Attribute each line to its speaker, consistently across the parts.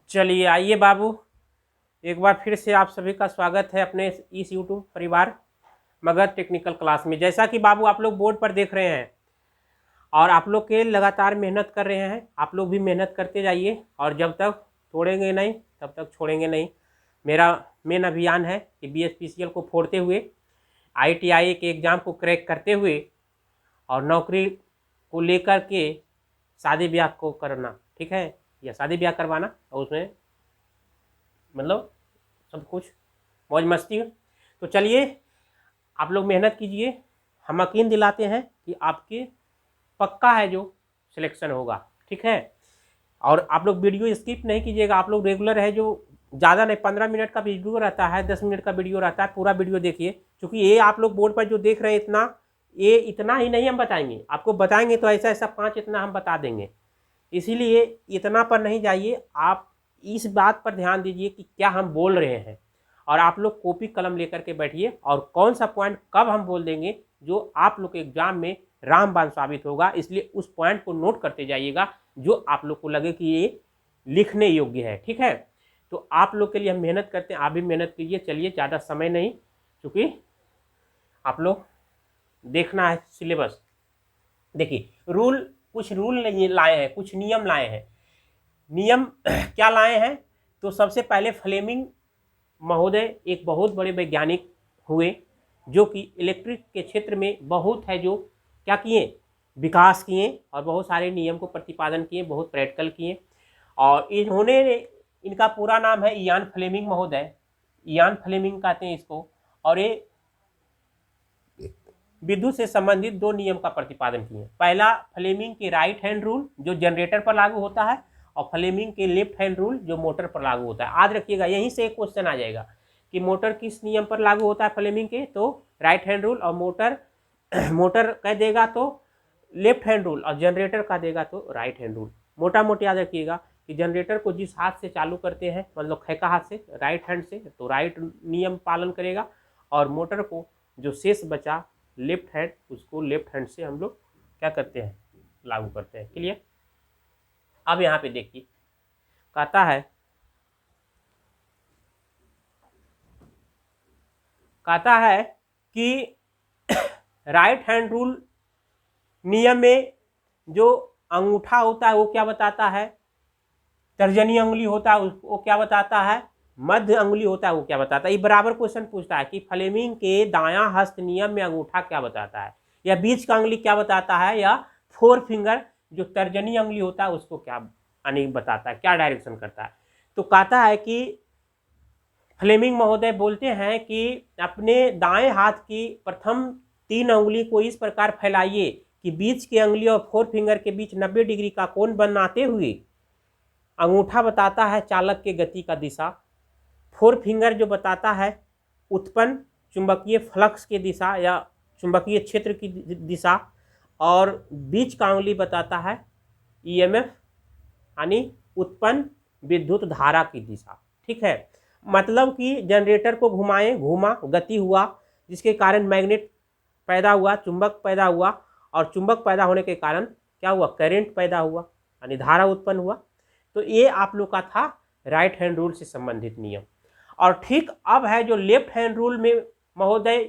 Speaker 1: चलिए आइए बाबू, एक बार फिर से आप सभी का स्वागत है अपने इस यूट्यूब परिवार मगध टेक्निकल क्लास में। जैसा कि बाबू आप लोग बोर्ड पर देख रहे हैं और आप लोग के लगातार मेहनत कर रहे हैं, आप लोग भी मेहनत करते जाइए और जब तक छोड़ेंगे नहीं तब तक छोड़ेंगे नहीं। मेरा मेन अभियान है कि BSPCL को फोड़ते हुए, ITI के एग्ज़ाम को क्रैक करते हुए और नौकरी को लेकर के शादी ब्याह को करना, ठीक है, या शादी ब्याह करवाना और उसमें मतलब सब कुछ मौज मस्ती। तो चलिए आप लोग मेहनत कीजिए, हम यकीन दिलाते हैं कि आपके पक्का है जो सिलेक्शन होगा, ठीक है। और आप लोग वीडियो स्किप नहीं कीजिएगा, आप लोग रेगुलर है, जो ज़्यादा नहीं 15 मिनट का वीडियो रहता है, 10 मिनट का वीडियो रहता है, पूरा वीडियो देखिए। क्योंकि ये आप लोग बोर्ड पर जो देख रहे हैं इतना ही नहीं हम बताएंगे, आपको बताएंगे तो ऐसा 5 इतना हम बता देंगे। इसीलिए इतना पर नहीं जाइए, आप इस बात पर ध्यान दीजिए कि क्या हम बोल रहे हैं और आप लोग कॉपी कलम लेकर के बैठिए और कौन सा पॉइंट कब हम बोल देंगे जो आप लोग के एग्जाम में रामबाण साबित होगा। इसलिए उस पॉइंट को नोट करते जाइएगा जो आप लोग को लगे कि ये लिखने योग्य है, ठीक है। तो आप लोग के लिए हम मेहनत करते हैं, आप भी मेहनत कीजिए। चलिए ज़्यादा समय नहीं, क्योंकि आप लोग देखना है सिलेबस। देखिए कुछ रूल लाए हैं, कुछ नियम लाए हैं। नियम क्या लाए हैं? तो सबसे पहले फ्लेमिंग महोदय एक बहुत बड़े वैज्ञानिक हुए जो कि इलेक्ट्रिक के क्षेत्र में बहुत है जो क्या किए, विकास किए और बहुत सारे नियम को प्रतिपादन किए, बहुत प्रैक्टिकल किए। और इनका पूरा नाम है इयान फ्लेमिंग महोदय, इयान फ्लेमिंग कहते हैं इसको। और ये विद्युत से संबंधित 2 नियम का प्रतिपादन किए। पहला फ्लेमिंग के राइट हैंड रूल जो जनरेटर पर लागू होता है, और फ्लेमिंग के लेफ्ट हैंड रूल जो मोटर पर लागू होता है। याद रखिएगा, यहीं से एक क्वेश्चन आ जाएगा कि मोटर किस नियम पर लागू होता है फ्लेमिंग के, तो राइट हैंड रूल, और मोटर कह देगा तो लेफ्ट हैंड रूल, और जनरेटर का देगा तो राइट हैंड रूल। मोटा मोटी याद रखिएगा कि जनरेटर को जिस हाथ से चालू करते हैं, मतलब खेका हाथ से, राइट हैंड से, तो राइट नियम पालन करेगा, और मोटर को जो शेष बचा लेफ्ट हैंड, उसको लेफ्ट हैंड से हम लोग क्या करते हैं, लागू करते हैं। क्लियर? अब यहाँ पे देखिए कहता है कि राइट हैंड रूल नियम में जो अंगूठा होता है वो क्या बताता है, तर्जनी अंगुली होता है वो क्या बताता है, मध्य अंगुली होता है वो क्या बताता है। ये बराबर क्वेश्चन पूछता है कि फ्लेमिंग के दायां हस्त नियम में अंगूठा क्या बताता है, या बीच का अंगुली क्या बताता है, या 4 फिंगर जो तर्जनी अंगुली होता है उसको क्या बताता है, क्या डायरेक्शन करता है। तो कहता है कि फ्लेमिंग महोदय बोलते हैं कि अपने दाएं हाथ की प्रथम 3 अंगुली को इस प्रकार फैलाइए कि बीच की अंगुली और 4 फिंगर के बीच 90 डिग्री का कोण बनाते हुए अंगूठा बताता है चालक के गति का दिशा, 4 फिंगर जो बताता है उत्पन्न चुंबकीय फ्लक्स की दिशा या चुंबकीय क्षेत्र की दिशा, और बीच का अंगुली बताता है EMF यानी उत्पन्न विद्युत धारा की दिशा, ठीक है। मतलब कि जनरेटर को घुमाएं, घूमा, गति हुआ, जिसके कारण मैग्नेट पैदा हुआ, चुंबक पैदा हुआ, और चुंबक पैदा होने के कारण क्या हुआ, करंट पैदा हुआ, यानी धारा उत्पन्न हुआ। तो ये आप लोग का था राइट हैंड रूल से संबंधित नियम। और ठीक अब है जो लेफ्ट हैंड रूल में महोदय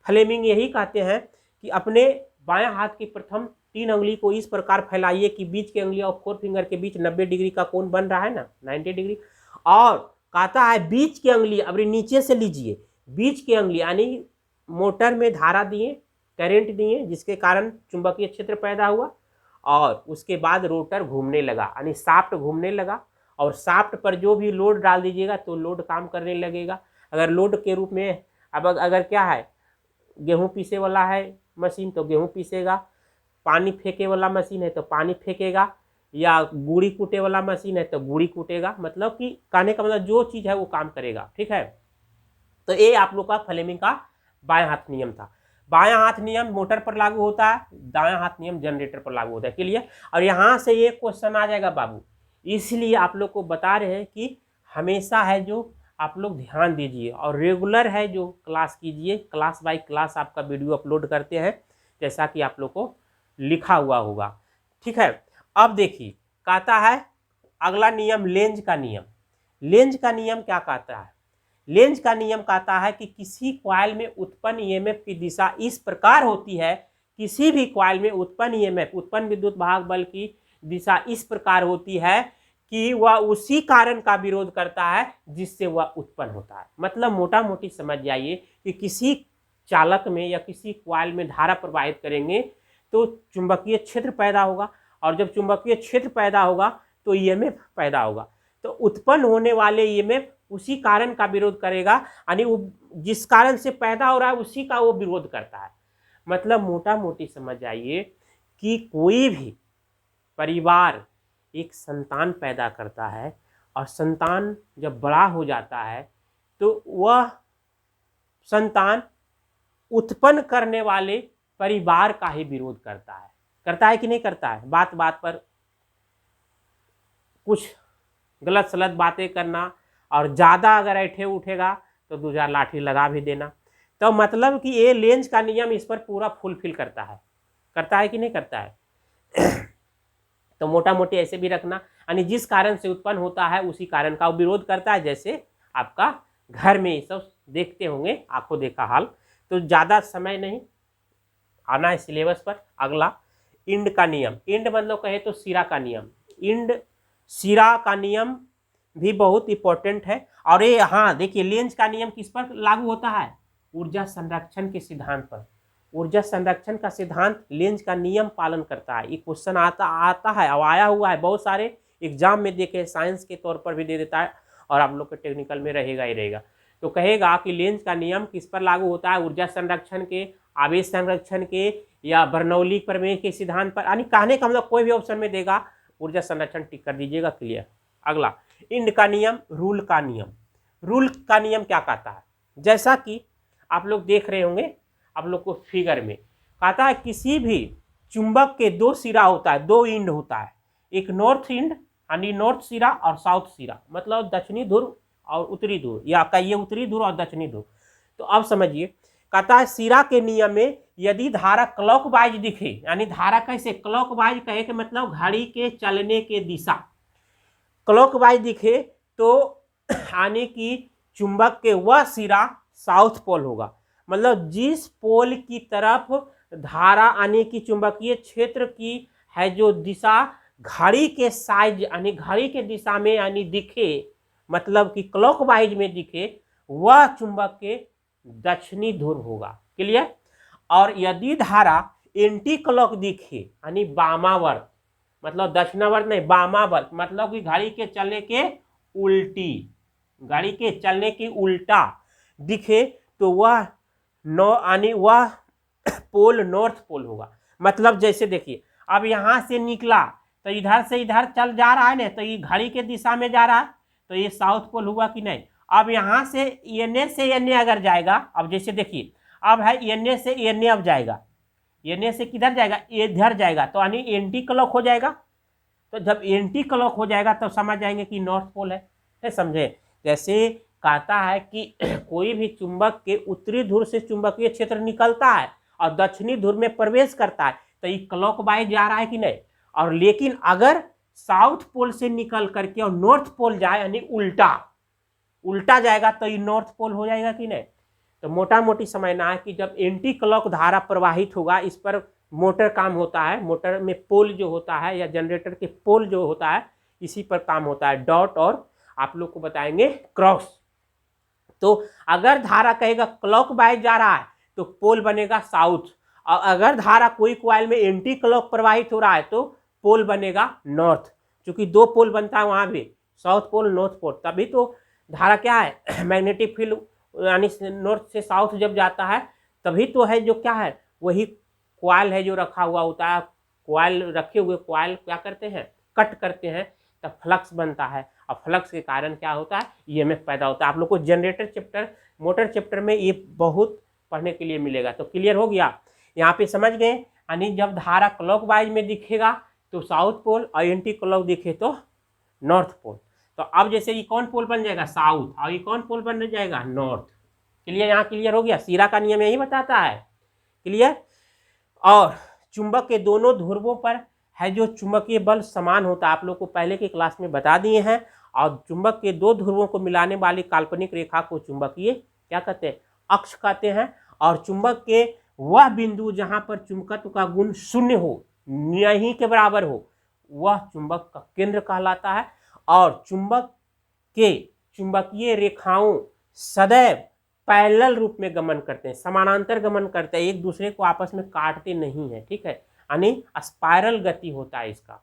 Speaker 1: फ्लेमिंग यही कहते हैं कि अपने बाएं हाथ की प्रथम 3 अंगुली को इस प्रकार फैलाइए कि बीच की अंगुली और 4 फिंगर के बीच 90 डिग्री का कोण बन रहा है ना, 90 डिग्री। और कहता है बीच की अंगुली, अब नीचे से लीजिए, बीच की अंगुली यानी मोटर में धारा दिए, करंट दिए, जिसके कारण चुंबकीय क्षेत्र पैदा हुआ, और उसके बाद रोटर घूमने लगा, यानी शाफ्ट घूमने लगा, और शाफ्ट पर जो भी लोड डाल दीजिएगा तो लोड काम करने लगेगा। अगर लोड के रूप में अब अगर क्या है, गेहूं पीसे वाला है मशीन तो गेहूं पीसेगा, पानी फेंके वाला मशीन है तो पानी फेंकेगा, या गुड़ी कूटे वाला मशीन है तो गुड़ी कूटेगा। मतलब कि कहने का मतलब जो चीज़ है वो काम करेगा, ठीक है। तो ये आप लोग का फ्लेमिंग का बाएं हाथ नियम था। बायां हाथ नियम मोटर पर लागू होता है, दायां हाथ नियम जनरेटर पर लागू होता है। क्लियर? और यहाँ से ये क्वेश्चन आ जाएगा बाबू, इसलिए आप लोग को बता रहे हैं कि हमेशा है जो आप लोग ध्यान दीजिए और रेगुलर है जो क्लास कीजिए, क्लास बाय क्लास आपका वीडियो अपलोड करते हैं जैसा कि आप लोग को लिखा हुआ होगा, ठीक है। अब देखिए कहता है अगला नियम लेंज का नियम। लेंज का नियम क्या कहता है? लेंज का नियम कहता है कि किसी कॉइल में उत्पन्न ईएमएफ की दिशा इस प्रकार होती है, किसी भी कॉइल में उत्पन्न ईएमएफ, उत्पन्न विद्युत भाग बल की दिशा इस प्रकार होती है कि वह उसी कारण का विरोध करता है जिससे वह उत्पन्न होता है। मतलब मोटा मोटी समझ जाइए कि किसी चालक में या किसी कॉइल में धारा प्रवाहित करेंगे तो चुंबकीय क्षेत्र पैदा होगा, और जब चुंबकीय क्षेत्र पैदा होगा तो ईएमएफ पैदा होगा। तो उत्पन्न होने वाले ईएमएफ उसी कारण का विरोध करेगा, यानी जिस कारण से पैदा हो रहा है उसी का वो विरोध करता है। मतलब मोटा मोटी समझ जाइए कि कोई भी परिवार एक संतान पैदा करता है और संतान जब बड़ा हो जाता है तो वह संतान उत्पन्न करने वाले परिवार का ही विरोध करता है कि नहीं करता है? बात बात पर कुछ गलत सलत बातें करना, और ज़्यादा अगर ऐठे उठेगा तो 2000 लाठी लगा भी देना। तो मतलब कि ये लेंज का नियम इस पर पूरा फुलफिल करता है कि नहीं करता है? तो मोटा मोटी ऐसे भी रखना, यानी जिस कारण से उत्पन्न होता है उसी कारण का विरोध करता है। जैसे आपका घर में ये सब देखते होंगे, आंखों देखा हाल। तो ज़्यादा समय नहीं आना है सिलेबस पर। अगला इंड का नियम। इंड मतलब कहे तो सिरा का नियम। इंड सिरा का नियम भी बहुत इंपॉर्टेंट है। और ये हाँ देखिए, लेंज का नियम किस पर लागू होता है? ऊर्जा संरक्षण के सिद्धांत पर। ऊर्जा संरक्षण का सिद्धांत लेंज का नियम पालन करता है। ये क्वेश्चन आता है और आया हुआ है, बहुत सारे एग्जाम में देखे, साइंस के तौर पर भी दे देता है, और आप लोग के टेक्निकल में रहेगा ही रहेगा। तो कहेगा कि लेंज का नियम किस पर लागू होता है? ऊर्जा संरक्षण के, आवेश संरक्षण के, या बर्नौली प्रमेय के सिद्धांत पर। यानी कहने का मतलब कोई भी ऑप्शन में देगा, ऊर्जा संरक्षण टिक कर दीजिएगा, क्लियर। अगला इंड का नियम, रूल का नियम। रूल का नियम क्या कहता है? जैसा कि आप लोग देख रहे होंगे, आप लोग को फिगर में कहता है किसी भी चुंबक के दो सिरा होता है, दो इंड होता है। एक नॉर्थ इंड यानी नॉर्थ सिरा और साउथ सिरा, मतलब दक्षिणी ध्रुव और उत्तरी ध्रुव, या कहिए उत्तरी ध्रुव और दक्षिणी ध्रुव। तो अब समझिए, कहता है सिरा के नियम में यदि धारा क्लॉकवाइज दिखे, यानी धारा कैसे? क्लॉकवाइज कहे कि मतलब घड़ी के चलने के दिशा क्लॉकवाइज दिखे, तो यानी कि चुंबक के वह सिरा साउथ पोल होगा। मतलब जिस पोल की तरफ धारा आने की चुंबकीय क्षेत्र की है जो दिशा घड़ी के साइज यानी घड़ी के दिशा में यानी दिखे, मतलब कि क्लॉकवाइज में दिखे, वह चुंबक के दक्षिणी ध्रुव होगा, क्लियर। और यदि धारा एंटी क्लॉक दिखे यानी वामावर्त, मतलब दक्षिणावर्त नहीं, वामावर्त, मतलब कि घड़ी के चलने के उल्टी, घड़ी के चलने की उल्टा दिखे, तो वह यानी वह पोल नॉर्थ पोल होगा। मतलब जैसे देखिए, अब यहाँ से निकला तो इधर से इधर चल जा रहा है ना, तो ये घड़ी के दिशा में जा रहा है, तो ये साउथ पोल हुआ कि नहीं। अब यहाँ से एनए से एनए अगर जाएगा, अब जैसे देखिए, अब है एनए से एनए, अब जाएगा एनए से किधर जाएगा? इधर जाएगा, तो यानी एंटी क्लॉक हो जाएगा। तो जब एंटी क्लॉक हो जाएगा तो समझ जाएंगे कि नॉर्थ पोल है, समझे। जैसे कहता है कि कोई भी चुंबक के उत्तरी ध्रुव से चुंबकीय क्षेत्र निकलता है और दक्षिणी ध्रुव में प्रवेश करता है, तो ये क्लॉकवाइज जा रहा है कि नहीं। और लेकिन अगर साउथ पोल से निकल करके और नॉर्थ पोल जाए यानी उल्टा जाएगा, तो ये नॉर्थ पोल हो जाएगा कि नहीं। तो मोटा मोटी समझना है कि जब एंटी क्लॉक धारा प्रवाहित होगा, इस पर मोटर काम होता है। मोटर में पोल जो होता है या जनरेटर के पोल जो होता है, इसी पर काम होता है, डॉट और आप लोग को बताएंगे क्रॉस। तो अगर धारा कहेगा क्लॉकवाइज जा रहा है तो पोल बनेगा साउथ, और अगर धारा कोई कॉइल में एंटी क्लॉक प्रवाहित हो रहा है तो पोल बनेगा नॉर्थ। क्योंकि दो पोल बनता है वहाँ भी, साउथ पोल नॉर्थ पोल, तभी तो धारा क्या है, मैग्नेटिक फील्ड यानी नॉर्थ से साउथ जब जाता है तभी तो है जो क्या है, वही कॉइल है जो रखा हुआ होता है। कॉइल रखे हुए कॉइल क्या करते हैं, कट करते हैं, तब फ्लक्स बनता है, और फ्लक्स के कारण क्या होता है, ईएमएफ पैदा होता है। आप लोग को जनरेटर चैप्टर, मोटर चैप्टर में ये बहुत पढ़ने के लिए मिलेगा। तो क्लियर हो गया, यहाँ पे समझ गए। यानी जब धारा क्लॉकवाइज में दिखेगा तो साउथ पोल, और एंटी क्लॉक दिखे तो नॉर्थ पोल। तो अब जैसे ये कौन पोल बन जाएगा, साउथ, और ये कौन पोल बन जाएगा, नॉर्थ। क्लियर, यहाँ क्लियर हो गया। सीरा का नियम यही बताता है, क्लियर। और चुंबक के दोनों ध्रुवों पर है जो चुंबकीय बल समान होता है, आप लोग को पहले की क्लास में बता दिए हैं। और चुंबक के दो ध्रुवों को मिलाने वाली काल्पनिक रेखा को चुंबकीय क्या कहते हैं, अक्ष कहते हैं। और चुंबक के वह बिंदु जहां पर चुंबकत्व का गुण शून्य हो, नहीं के बराबर हो, वह चुंबक का केंद्र कहलाता है। और चुंबक के चुंबकीय रेखाओं सदैव पैरेलल रूप में गमन करते हैं, समानांतर गमन करते हैं, एक दूसरे को आपस में काटते नहीं है, ठीक है, यानी स्पाइरल गति होता है इसका।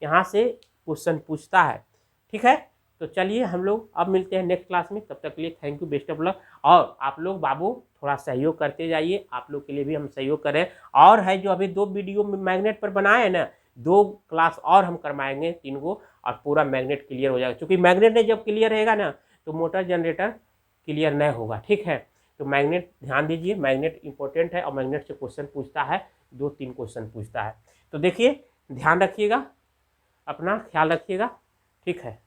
Speaker 1: यहाँ से क्वेश्चन पूछता है, ठीक है। तो चलिए हम लोग अब मिलते हैं नेक्स्ट क्लास में, तब तक के लिए thank you, best of luck. और आप लोग बाबू थोड़ा सहयोग करते जाइए, आप लोग के लिए भी हम सहयोग करें। और है जो अभी 2 वीडियो में मैग्नेट पर बनाए ना, 2 क्लास और हम करवाएंगे 3 को, और पूरा मैग्नेट क्लियर हो जाएगा। क्योंकि मैग्नेट ने जब क्लियर रहेगा ना तो मोटर जनरेटर क्लियर नहीं होगा, ठीक है। तो मैग्नेट ध्यान दीजिए, मैग्नेट इंपॉर्टेंट है और मैग्नेट से क्वेश्चन पूछता है, 2-3 क्वेश्चन पूछता है। तो देखिए ध्यान रखिएगा, अपना ख्याल रखिएगा, ठीक है।